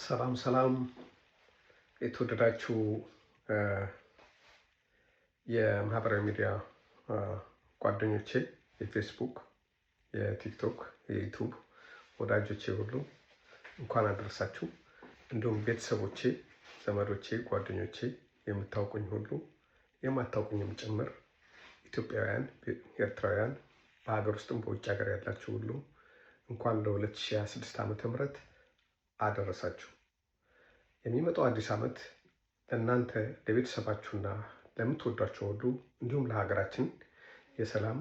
ሰላም ሰላም የተወደዳችሁ የማህበራዊ ሚዲያ ጓደኞቼ፣ የፌስቡክ፣ የቲክቶክ፣ የዩቱብ ወዳጆቼ ሁሉ እንኳን አደረሳችሁ። እንዲሁም ቤተሰቦቼ፣ ዘመዶቼ፣ ጓደኞቼ፣ የምታውቁኝ ሁሉ የማታውቁኝም ጭምር ኢትዮጵያውያን፣ ኤርትራውያን፣ በሀገር ውስጥም በውጭ ሀገር ያላችሁ ሁሉ እንኳን ለ2026 ዓ.ም አደረሳችሁ። የሚመጣው አዲስ ዓመት ለእናንተ ለቤተሰባችሁና ለምትወዷቸው ሁሉ እንዲሁም ለሀገራችን የሰላም፣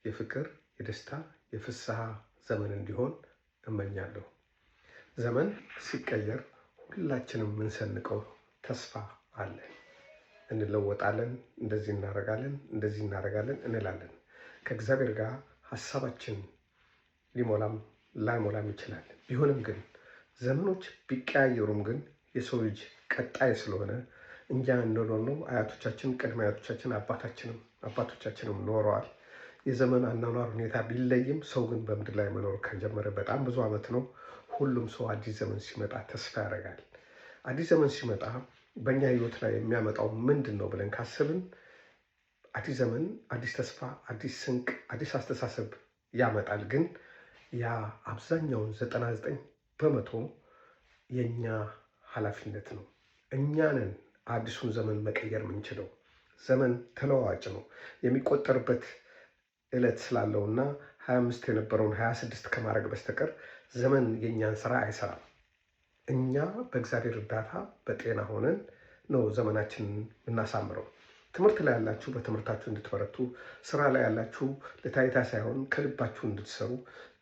የፍቅር፣ የደስታ፣ የፍስሐ ዘመን እንዲሆን እመኛለሁ። ዘመን ሲቀየር ሁላችንም የምንሰንቀው ተስፋ አለ። እንለወጣለን፣ እንደዚህ እናደርጋለን እንላለን። ከእግዚአብሔር ጋር ሀሳባችን ሊሞላም ላይሞላም ይችላል። ቢሆንም ግን ዘመኖች ቢቀያየሩም ግን የሰው ልጅ ቀጣይ ስለሆነ እኛ እንደኖርነው አያቶቻችን፣ ቅድመ አያቶቻችን፣ አባቶቻችንም ኖረዋል። የዘመን አኗኗር ሁኔታ ቢለይም ሰው ግን በምድር ላይ መኖር ከጀመረ በጣም ብዙ ዓመት ነው። ሁሉም ሰው አዲስ ዘመን ሲመጣ ተስፋ ያደርጋል። አዲስ ዘመን ሲመጣ በእኛ ህይወት ላይ የሚያመጣው ምንድን ነው ብለን ካሰብን አዲስ ዘመን አዲስ ተስፋ፣ አዲስ ስንቅ፣ አዲስ አስተሳሰብ ያመጣል። ግን ያ አብዛኛውን 99% የእኛ ኃላፊነት ነው። እኛንን አዲሱን ዘመን መቀየር የምንችለው። ዘመን ተለዋዋጭ ነው። የሚቆጠርበት ዕለት ስላለውና 25 የነበረውን 26 ከማድረግ በስተቀር ዘመን የእኛን ስራ አይሰራም። እኛ በእግዚአብሔር እርዳታ በጤና ሆነን ነው ዘመናችንን የምናሳምረው። ትምህርት ላይ ያላችሁ በትምህርታችሁ እንድትበረቱ፣ ስራ ላይ ያላችሁ ለታይታ ሳይሆን ከልባችሁ እንድትሰሩ፣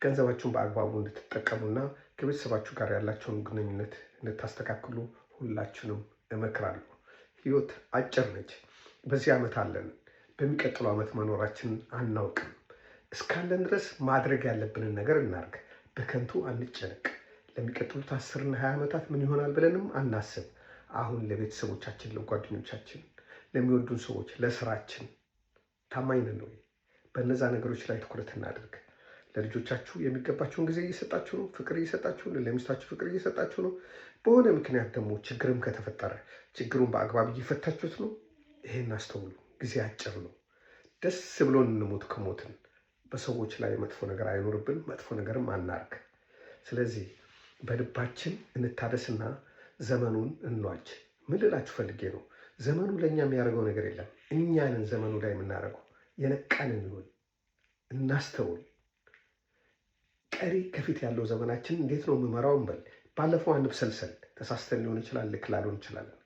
ገንዘባችሁን በአግባቡ እንድትጠቀሙና ከቤተሰባችሁ ጋር ያላችሁን ግንኙነት እንድታስተካክሉ ሁላችንም እመክራለሁ። ህይወት አጭር ነች። በዚህ ዓመት አለን። በሚቀጥለው ዓመት መኖራችንን አናውቅም። እስካለን ድረስ ማድረግ ያለብንን ነገር እናርግ። በከንቱ አንጨነቅ። ለሚቀጥሉት 10 እና 20 ዓመታት ምን ይሆናል ብለንም አናስብ። አሁን ለቤተሰቦቻችን፣ ለጓደኞቻችን፣ ለሚወዱን ሰዎች፣ ለስራችን ታማኝ ነን ወይ? በእነዛ ነገሮች ላይ ትኩረት እናድርግ። ለልጆቻችሁ የሚገባችሁን ጊዜ እየሰጣችሁ ነው? ፍቅር እየሰጣችሁ ነው? ለሚስታችሁ ፍቅር እየሰጣችሁ ነው? በሆነ ምክንያት ደግሞ ችግርም ከተፈጠረ ችግሩን በአግባብ እየፈታችሁት ነው? ይሄን አስተውሉ። ጊዜ አጭር ነው። ደስ ብሎን እንሞት ከሞትን። በሰዎች ላይ መጥፎ ነገር አይኖርብን፣ መጥፎ ነገርም አናርግ። ስለዚህ በልባችን እንታደስና ዘመኑን እንዋጅ። ምን ልላችሁ ፈልጌ ነው? ዘመኑ ለእኛ የሚያደርገው ነገር የለም። እኛንን ዘመኑ ላይ የምናደርገው የነቃን እንሆን፣ እናስተውል። ቀሪ ከፊት ያለው ዘመናችን እንዴት ነው የምመራው እንበል። ባለፈው አንብሰልሰል። ተሳስተን ሊሆን ይችላል፣ ልክ ላልሆን እንችላለን።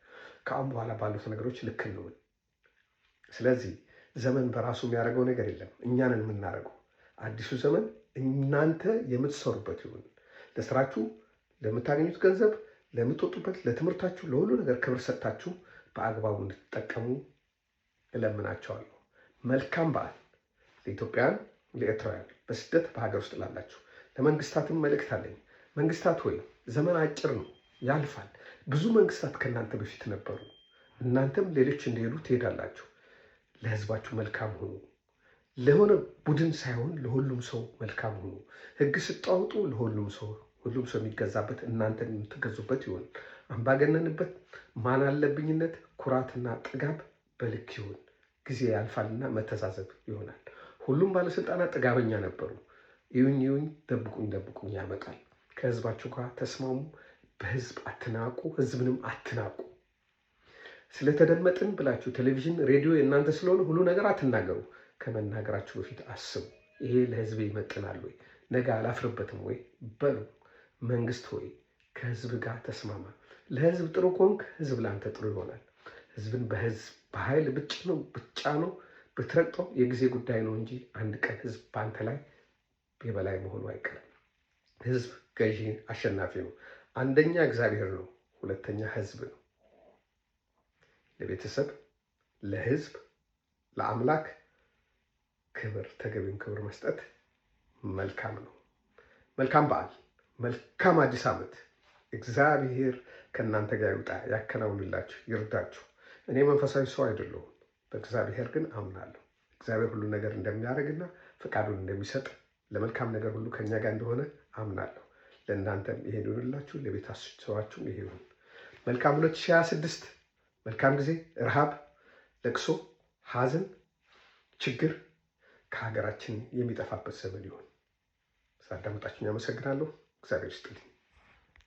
ከአሁን በኋላ ባሉት ነገሮች ልክ እንሆን። ስለዚህ ዘመን በራሱ የሚያደርገው ነገር የለም፣ እኛንን የምናደርገው። አዲሱ ዘመን እናንተ የምትሰሩበት ይሁን። ለስራችሁ፣ ለምታገኙት ገንዘብ፣ ለምትወጡበት፣ ለትምህርታችሁ፣ ለሁሉ ነገር ክብር ሰጥታችሁ በአግባቡ እንድትጠቀሙ እለምናቸዋለሁ። መልካም በዓል ለኢትዮጵያውያን፣ ለኤርትራውያን፣ በስደት በሀገር ውስጥ ላላችሁ። ለመንግስታትም መልእክት አለኝ። መንግስታት ሆይ ዘመን አጭር ነው፣ ያልፋል። ብዙ መንግስታት ከእናንተ በፊት ነበሩ። እናንተም ሌሎች እንዲሄዱ ትሄዳላችሁ። ለህዝባችሁ መልካም ሁኑ። ለሆነ ቡድን ሳይሆን ለሁሉም ሰው መልካም ሁኑ። ህግ ስታወጡ ለሁሉም ሰው የሚገዛበት እናንተን የምትገዙበት ይሆን። አምባገነንበት፣ ማን አለብኝነት፣ ኩራትና ጥጋብ በልክ ይሁን። ጊዜ ያልፋልና መተዛዘብ ይሆናል። ሁሉም ባለስልጣናት ጥጋበኛ ነበሩ። ይሁኝ ደብቁኝ ያመጣል። ከህዝባችሁ ጋር ተስማሙ። በህዝብ አትናቁ፣ ህዝብንም አትናቁ። ስለተደመጥን ብላችሁ ቴሌቪዥን፣ ሬዲዮ የእናንተ ስለሆነ ሁሉ ነገር አትናገሩ። ከመናገራችሁ በፊት አስቡ። ይሄ ለህዝብ ይመጥናል ወይ? ነገ አላፍርበትም ወይ በሉ። መንግስት ሆይ ከህዝብ ጋር ተስማማ። ለህዝብ ጥሩ ከሆንክ ህዝብ ለአንተ ጥሩ ይሆናል። ህዝብን በኃይል ብቻ ነው ብትረግጠው የጊዜ ጉዳይ ነው እንጂ አንድ ቀን ህዝብ በአንተ ላይ የበላይ መሆኑ አይቀርም። ህዝብ ገዢ አሸናፊ ነው። አንደኛ እግዚአብሔር ነው፣ ሁለተኛ ህዝብ ነው። ለቤተሰብ፣ ለህዝብ፣ ለአምላክ ክብር፣ ተገቢውን ክብር መስጠት መልካም ነው። መልካም በዓል፣ መልካም አዲስ ዓመት። እግዚአብሔር ከእናንተ ጋር ይውጣ፣ ያከናውንላችሁ፣ ይርዳችሁ። እኔ መንፈሳዊ ሰው አይደለሁም፣ በእግዚአብሔር ግን አምናለሁ። እግዚአብሔር ሁሉ ነገር እንደሚያደርግና ፈቃዱን እንደሚሰጥ ለመልካም ነገር ሁሉ ከኛ ጋር እንደሆነ አምናለሁ። ለእናንተም ይሄ ይሁንላችሁ፣ ለቤተሰባችሁም ይሄ ይሁን። መልካም 2026 መልካም ጊዜ። ረሃብ፣ ለቅሶ፣ ሐዘን፣ ችግር ከሀገራችን የሚጠፋበት ዘመን ይሁን። ሳዳመጣችሁኝ አመሰግናለሁ። እግዚአብሔር ይስጥልኝ።